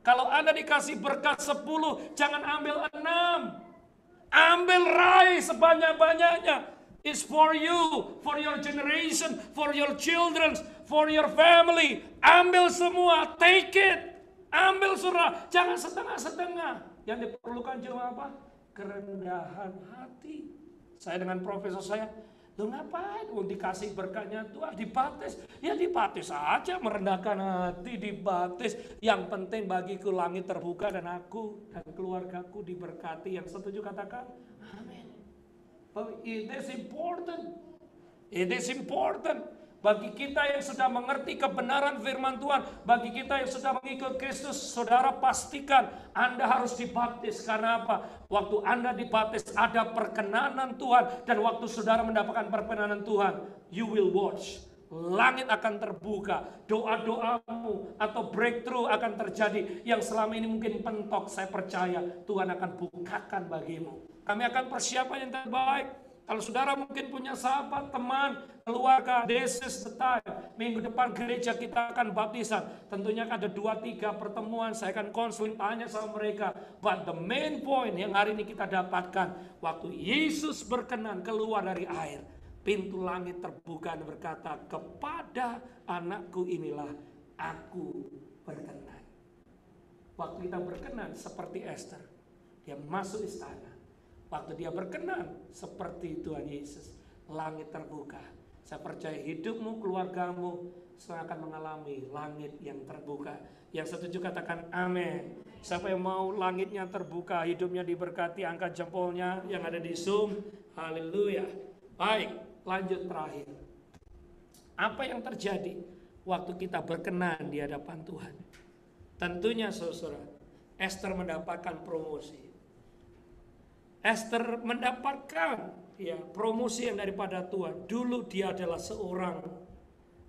Kalau Anda dikasih berkat 10, jangan ambil 6. Ambil raih sebanyak-banyaknya. It's for you, for your generation, for your children, for your family. Ambil semua, take it. Ambil saudara, jangan setengah-setengah. Yang diperlukan cuma apa? Kerendahan hati. Saya dengan profesor saya, lu ngapain? Dikasih berkatnya Tuhan, dibaptis. Ya dibaptis aja, merendahkan hati, dibaptis. Yang penting bagiku langit terbuka dan aku dan keluargaku diberkati. Yang setuju katakan, amin. But it is important. It is important. Bagi kita yang sudah mengerti kebenaran firman Tuhan, bagi kita yang sudah mengikut Kristus, saudara pastikan Anda harus dibaptis. Karena apa? Waktu Anda dibaptis ada perkenanan Tuhan. Dan waktu saudara mendapatkan perkenanan Tuhan, you will watch. Langit akan terbuka. Doa-doamu atau breakthrough akan terjadi. Yang selama ini mungkin pentok, saya percaya Tuhan akan bukakan bagimu. Kami akan persiapan yang terbaik. Kalau saudara mungkin punya sahabat, teman, keluarga, this is the time. Minggu depan gereja kita akan baptisan. Tentunya ada 2-3 pertemuan, saya akan konseling, tanya sama mereka. But the main point yang hari ini kita dapatkan, waktu Yesus berkenan keluar dari air, pintu langit terbuka dan berkata, kepada anakku inilah aku berkenan. Waktu kita berkenan seperti Esther, dia masuk istana. Waktu dia berkenan seperti Tuhan Yesus, langit terbuka. Saya percaya hidupmu, keluargamu akan mengalami langit yang terbuka. Yang setuju katakan amin. Siapa yang mau langitnya terbuka, hidupnya diberkati, angkat jempolnya yang ada di Zoom. Haleluya. Baik, lanjut terakhir. Apa yang terjadi waktu kita berkenan di hadapan Tuhan? Tentunya saudara, Esther mendapatkan promosi. Esther mendapatkan promosi yang daripada Tuhan. Dulu dia adalah seorang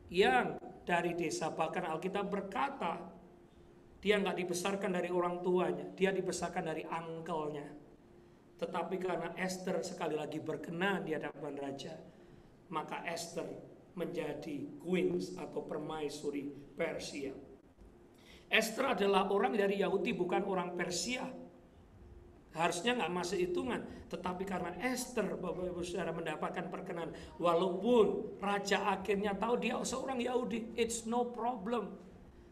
yang dari desa. Bahkan Alkitab berkata, dia nggak dibesarkan dari orang tuanya. Dia dibesarkan dari uncle-nya. Tetapi karena Esther sekali lagi berkenan di hadapan raja, maka Esther menjadi queens atau permaisuri Persia. Esther adalah orang dari Yahudi, bukan orang Persia. Harusnya nggak masuk hitungan, tetapi karena Esther, Bapak Ibu Saudara, mendapatkan perkenan, walaupun raja akhirnya tahu dia seorang Yahudi, it's no problem.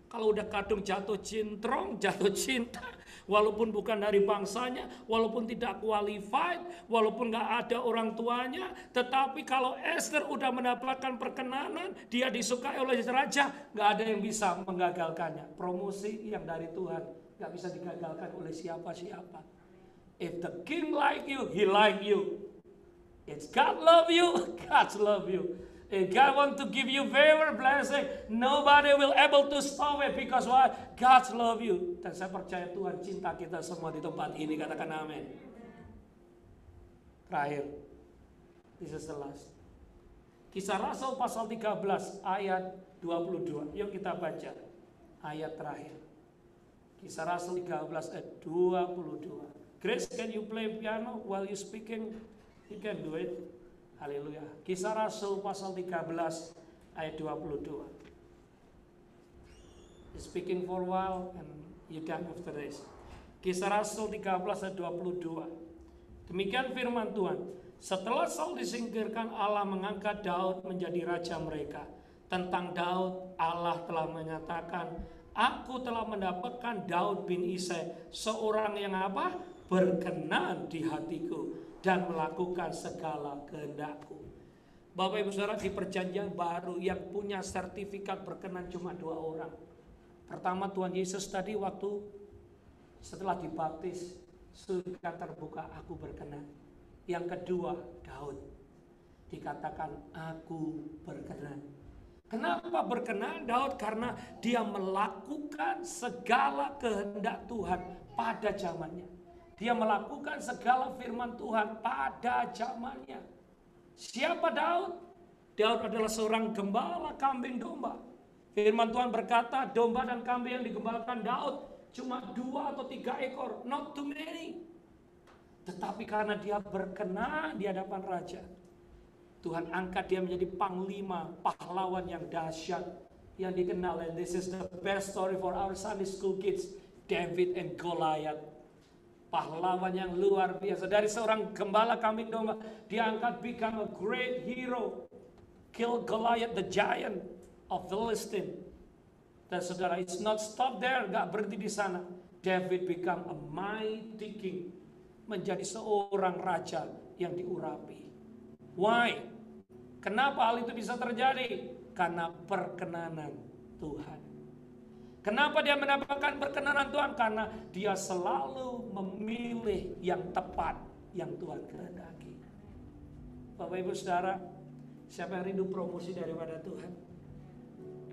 Kalau udah kadung jatuh cintrong, jatuh cinta, walaupun bukan dari bangsanya, walaupun tidak qualified, walaupun nggak ada orang tuanya, tetapi kalau Esther udah mendapatkan perkenanan, dia disukai oleh raja, nggak ada yang bisa menggagalkannya. Promosi yang dari Tuhan nggak bisa digagalkan oleh siapa-siapa. If the king like you, he like you. If God love you, God love you. If God want to give you favor, blessing, nobody will able to stop it because why? God love you. Dan saya percaya Tuhan cinta kita semua di tempat ini. Katakan amin. Terakhir, this is the last. Kisah Rasul pasal 13 ayat 22. Yuk kita baca ayat terakhir. Kisah Rasul 13 ayat 22. Grace, can you play piano while you speaking? You can do it. Haleluya. Kisah Rasul pasal 13 ayat 22. Speaking for a while and you done after this. Kisah Rasul 13 ayat 22. Demikian firman Tuhan. Setelah Saul disingkirkan, Allah mengangkat Daud menjadi raja mereka. Tentang Daud, Allah telah menyatakan, aku telah mendapatkan Daud bin Isai, seorang yang apa? Berkenan di hatiku dan melakukan segala kehendakku. Bapak Ibu Saudara, di perjanjian baru yang punya sertifikat berkenan cuma 2 orang. Pertama Tuhan Yesus tadi waktu setelah dibaptis, surga terbuka, aku berkenan. Yang kedua Daud, dikatakan aku berkenan. Kenapa berkenan Daud? Karena dia melakukan segala kehendak Tuhan pada zamannya. Dia melakukan segala firman Tuhan pada zamannya. Siapa Daud? Daud adalah seorang gembala kambing domba. Firman Tuhan berkata, domba dan kambing yang digembalakan Daud cuma 2 atau 3 ekor, not too many. Tetapi karena dia berkenan di hadapan raja, Tuhan angkat dia menjadi panglima, pahlawan yang dahsyat, yang dikenal. And this is the best story for our Sunday school kids, David and Goliath. Pahlawan yang luar biasa. Dari seorang gembala kambing domba, dia angkat become a great hero. Kill Goliath the giant of Philistine. Dan saudara, it's not stop there, gak berhenti di sana. David become a mighty king, menjadi seorang raja yang diurapi. Why? Kenapa hal itu bisa terjadi? Karena perkenanan Tuhan. Kenapa dia mendapatkan perkenanan Tuhan? Karena dia selalu memilih yang tepat, yang Tuhan kehendaki. Bapak Ibu Saudara, siapa yang rindu promosi daripada Tuhan?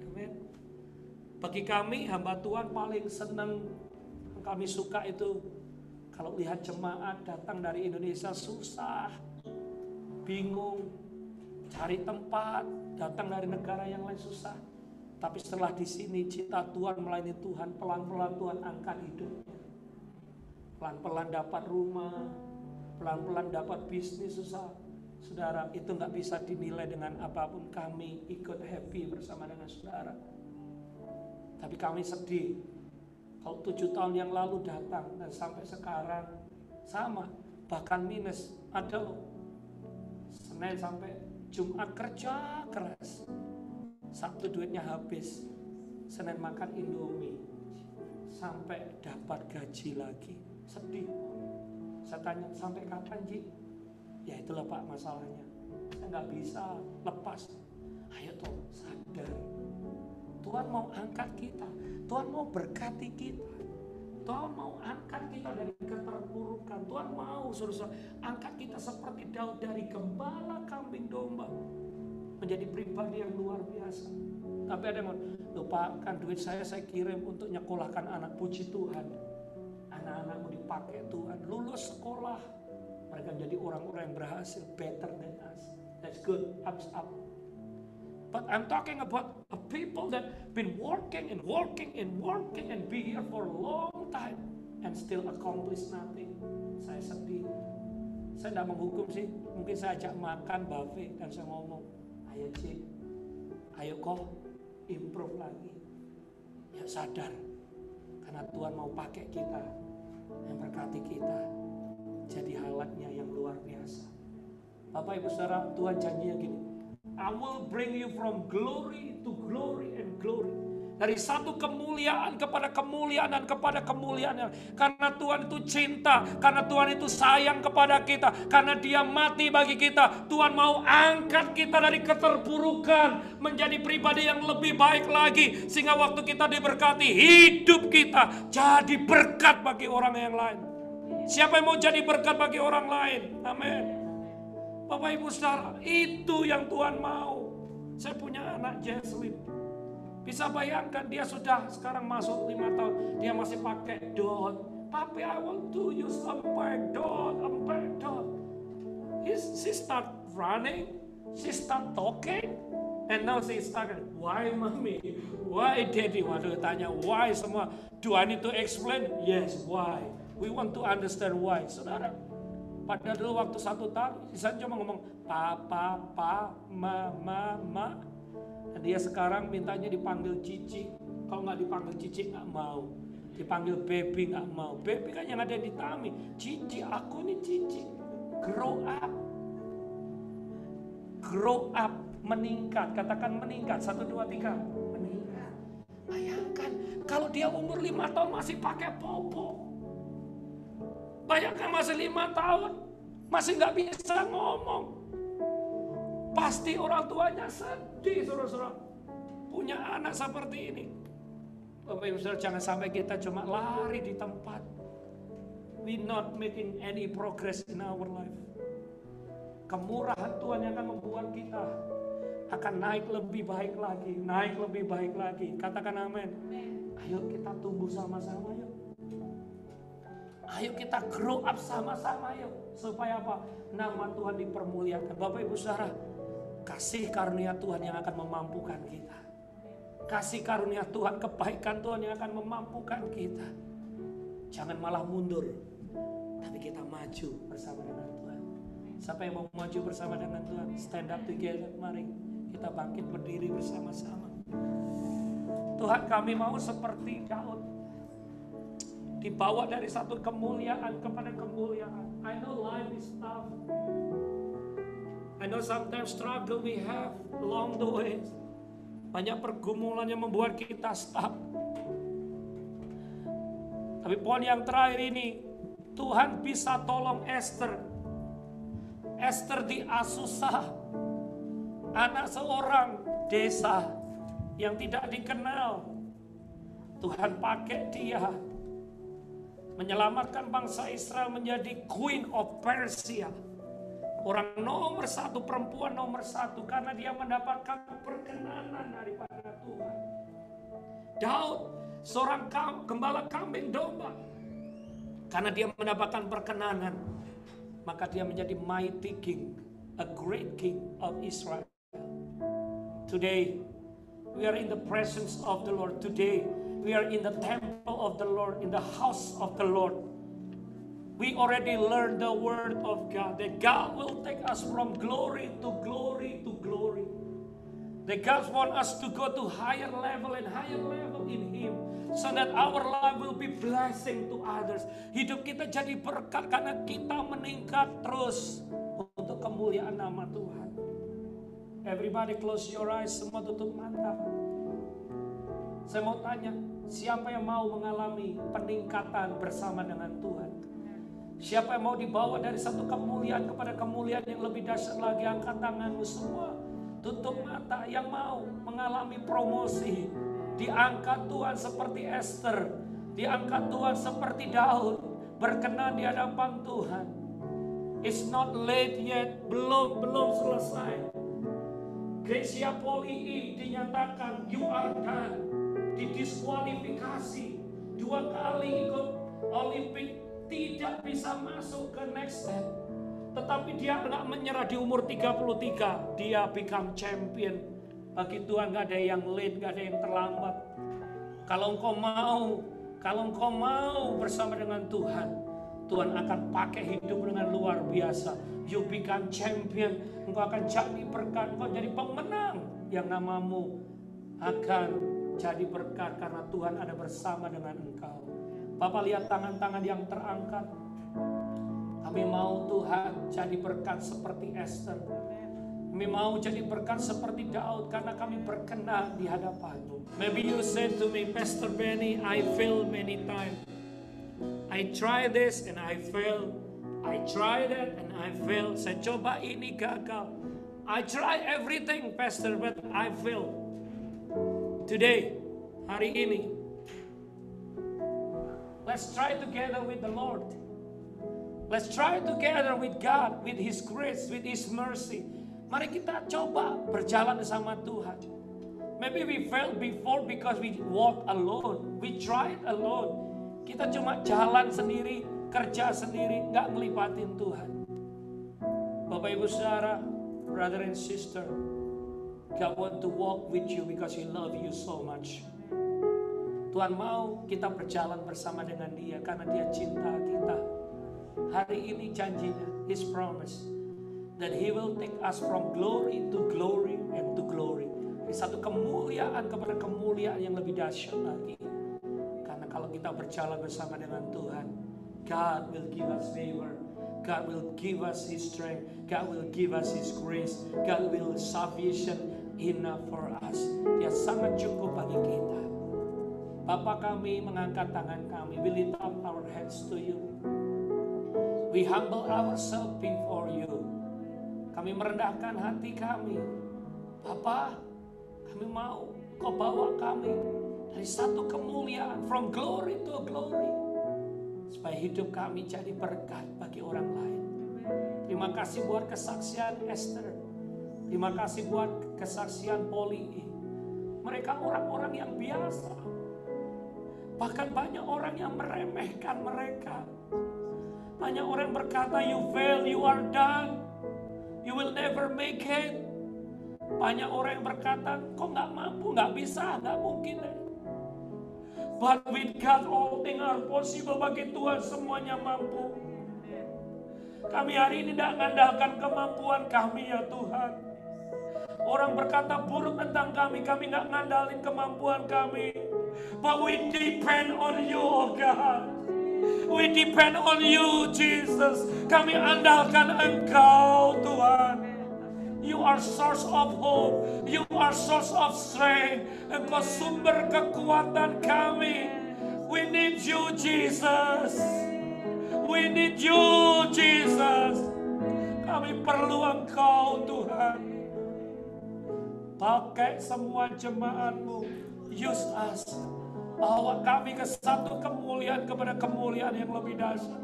Amin. Bagi kami hamba Tuhan paling senang, kami suka itu kalau lihat jemaat datang dari Indonesia susah, bingung, cari tempat, datang dari negara yang lain susah. Tapi setelah di sini cita Tuhan melayani Tuhan, pelan-pelan Tuhan angkat hidupnya. Pelan-pelan dapat rumah, pelan-pelan dapat bisnis susah. Saudara, itu nggak bisa dinilai dengan apapun. Kami ikut happy bersama dengan saudara. Tapi kami sedih. Kalau 7 tahun yang lalu datang dan sampai sekarang sama, bahkan minus. Ada loh. Senin sampai Jumat kerja keras. Sabtu duitnya habis, Senin makan Indomie, sampai dapat gaji lagi. Sedih. Saya tanya, sampai kapan Ji? Ya itulah Pak masalahnya. Saya nggak bisa lepas. Ayo toh sadar. Tuhan mau angkat kita. Tuhan mau berkati kita. Tuhan mau angkat kita dari keterpurukan. Tuhan mau saudara angkat kita seperti Daud dari gembala kambing domba menjadi pribadi yang luar biasa. Tapi ada yang lupakan duit saya kirim untuk nyekolahkan anak. Puji Tuhan, anak-anakmu dipakai Tuhan, lulus sekolah, mereka menjadi orang-orang yang berhasil, better than us. That's good, up. But I'm talking about a people that been working and be here for a long time and still accomplish nothing. Saya sedih. Saya tidak menghukum sih. Mungkin saya ajak makan buffet dan saya ngomong, ayo Cik, ayo kok improve lagi. Ya sadar, karena Tuhan mau pakai kita, yang berkati kita, jadi halatnya yang luar biasa. Bapak Ibu Saudara, Tuhan janjinya gini, I will bring you from glory to glory and glory. Dari satu kemuliaan kepada kemuliaan dan kepada kemuliaan. Karena Tuhan itu cinta. Karena Tuhan itu sayang kepada kita. Karena Dia mati bagi kita. Tuhan mau angkat kita dari keterpurukan. Menjadi pribadi yang lebih baik lagi. Sehingga waktu kita diberkati, hidup kita jadi berkat bagi orang yang lain. Siapa yang mau jadi berkat bagi orang lain? Amin. Bapak Ibu Saudara, itu yang Tuhan mau. Saya punya anak Jesslyn. Bisa bayangkan dia sudah sekarang masuk 5 tahun. Dia masih pakai dot. Papi, I want to use empek dot. She start running. She start talking. And now she started, why mommy? Why daddy? Waduh tanya why semua. Do I need to explain? Yes, why? We want to understand why. Saudara, Padahal dulu waktu 1 tahun, Ihsan cuma ngomong pa, ma. Dan dia sekarang mintanya dipanggil Cici. Kalau nggak dipanggil Cici nggak mau. Dipanggil baby nggak mau. Baby kan yang ada di tummy. Cici, aku nih Cici. Grow up. Grow up, meningkat. Katakan meningkat. 1, 2, 3. Meningkat. Bayangkan kalau dia umur 5 tahun masih pakai popo. Bayangkan masih 5 tahun masih nggak bisa ngomong. Pasti orang tuanya sedih, saudara-saudara, punya anak seperti ini. Bapak Ibu Saudara, jangan sampai kita cuma lari di tempat. We not making any progress in our life. Kemurahan Tuhan yang akan membuat kita akan naik lebih baik lagi, naik lebih baik lagi. Katakan amin. Ayo kita tumbuh sama-sama yuk. Ayo kita grow up sama-sama yuk. Supaya apa? Nama Tuhan dipermuliakan. Bapak Ibu Saudara, kasih karunia Tuhan yang akan memampukan kita. Kasih karunia Tuhan, kebaikan Tuhan yang akan memampukan kita. Jangan malah mundur, tapi kita maju bersama dengan Tuhan. Siapa yang mau maju bersama dengan Tuhan? Stand up together, mari kita bangkit berdiri bersama-sama. Tuhan, kami mau seperti Daud, dibawa dari satu kemuliaan kepada kemuliaan. I know life is tough. I know sometimes struggle we have along the way. Banyak pergumulan yang membuat kita stuck. Tapi poin yang terakhir ini, Tuhan bisa tolong Esther. Esther di Asusah, anak seorang desa yang tidak dikenal. Tuhan pakai dia menyelamatkan bangsa Israel menjadi Queen of Persia. Orang nomor 1, perempuan nomor 1, karena dia mendapatkan perkenanan daripada Tuhan. Daud, seorang gembala kambing domba, karena dia mendapatkan perkenanan, maka dia menjadi mighty king, a great king of Israel. Today, we are in the presence of the Lord. Today, we are in the temple of the Lord, in the house of the Lord. We already learned the word of God, that God will take us from glory to glory to glory. That God wants us to go to higher level and higher level in Him, so that our life will be blessing to others. Hidup kita jadi berkat karena kita meningkat terus untuk kemuliaan nama Tuhan. Everybody close your eyes, semua tutup mata. Saya mau tanya, siapa yang mau mengalami peningkatan bersama dengan Tuhan? Siapa yang mau dibawa dari satu kemuliaan kepada kemuliaan yang lebih dahsyat lagi? Angkat tanganmu semua. Tutup mata. Yang mau mengalami promosi. Diangkat Tuhan seperti Esther. Diangkat Tuhan seperti Daud. Berkenan di hadapan Tuhan. It's not late yet. Belum selesai. Gracia Polii dinyatakan you are done. Didiskualifikasi. 2 kali ikut Olimpik. Tidak bisa masuk ke next step. Tetapi dia nggak menyerah di umur 33. Dia become champion. Bagi Tuhan nggak ada yang late, nggak ada yang terlambat. Kalau engkau mau bersama dengan Tuhan, Tuhan akan pakai hidup dengan luar biasa. You become champion. Engkau akan jadi berkat. Engkau jadi pemenang. Yang namamu akan jadi berkat karena Tuhan ada bersama dengan engkau. Bapak lihat tangan-tangan yang terangkat. Kami mau Tuhan jadi berkat seperti Esther. Kami mau jadi berkat seperti Daud karena kami berkenan di hadapan-Mu. Maybe you said to me, Pastor Benny, I failed many times. I tried this and I failed. I tried that and I failed. Saya coba ini gagal. I tried everything, Pastor, but I failed. Today, hari ini, let's try together with the Lord. Let's try together with God, with His grace, with His mercy. Mari kita coba berjalan bersama Tuhan. Maybe we failed before because we walked alone. We tried alone. Kita cuma jalan sendiri, kerja sendiri, nggak ngelibatin Tuhan. Bapak Ibu Saudara, brother and sister, God want to walk with you because He love you so much. Tuhan mau kita berjalan bersama dengan Dia karena Dia cinta kita. hari ini janjinya, His promise, that He will take us from glory to glory and to glory. Dari satu kemuliaan kepada kemuliaan yang lebih dahsyat lagi. Karena kalau kita berjalan bersama dengan Tuhan, God will give us favor. God will give us His strength. God will give us His grace. God will sufficient enough for us. Dia sangat cukup bagi kita. Bapa kami mengangkat tangan kami. We lift up our hands to you. We humble ourselves before you. Kami merendahkan hati kami. Bapa, kami mau Kau bawa kami dari satu kemuliaan, from glory to glory, supaya hidup kami jadi berkat bagi orang lain. Terima kasih buat kesaksian Esther. Terima kasih buat kesaksian Poli. Mereka orang-orang yang biasa. Bahkan banyak orang yang meremehkan mereka. Banyak orang berkata, you fail, you are done, you will never make it. Banyak orang yang berkata, kok gak mampu, gak bisa, gak mungkin. But with God all things are possible. Bagi Tuhan semuanya mampu. Kami hari ini tidak mengandalkan kemampuan kami ya Tuhan. Orang berkata buruk tentang kami nggak ngandalin kemampuan kami. But we depend on you, oh God. We depend on you, Jesus. Kami andalkan Engkau, Tuhan. You are source of hope. You are source of strength. Engkau sumber kekuatan kami. We need you, Jesus. We need you, Jesus. Kami perlu Engkau, Tuhan. Pakai semua jemaat-Mu. Use us. Bawa kami ke satu kemuliaan kepada kemuliaan yang lebih dahsyat.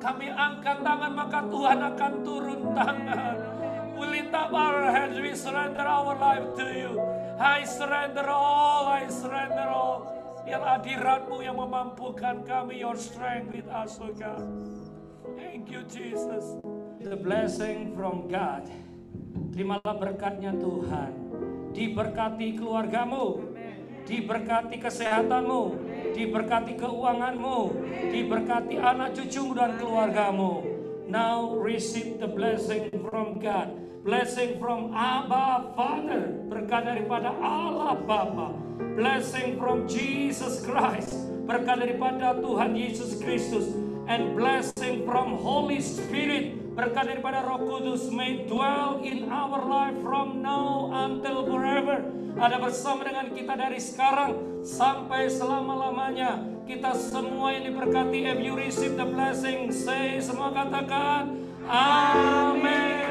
Kami angkat tangan maka Tuhan akan turun tangan. We lift up our hands, we surrender our life to you. I surrender all, I surrender all. Biar hadirat-Mu yang memampukan kami, your strength with us, oh God. Thank you, Jesus. The blessing from God. Terimalah berkatnya Tuhan. Diberkati keluargamu, diberkati kesehatanmu, diberkati keuanganmu, diberkati anak cucumu dan keluargamu. Now receive the blessing from God. Blessing from Abba Father. Berkat daripada Allah Bapa. Blessing from Jesus Christ. Berkat daripada Tuhan Yesus Kristus. And blessing from Holy Spirit. Berkat daripada Roh Kudus may dwell in our life from now until forever. Ada bersama dengan kita dari sekarang sampai selama-lamanya. Kita semua yang diberkati. If you receive the blessing, say, semua katakan Amen.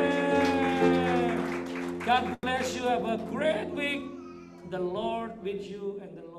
God bless you. Have a great week. The Lord with you and the Lord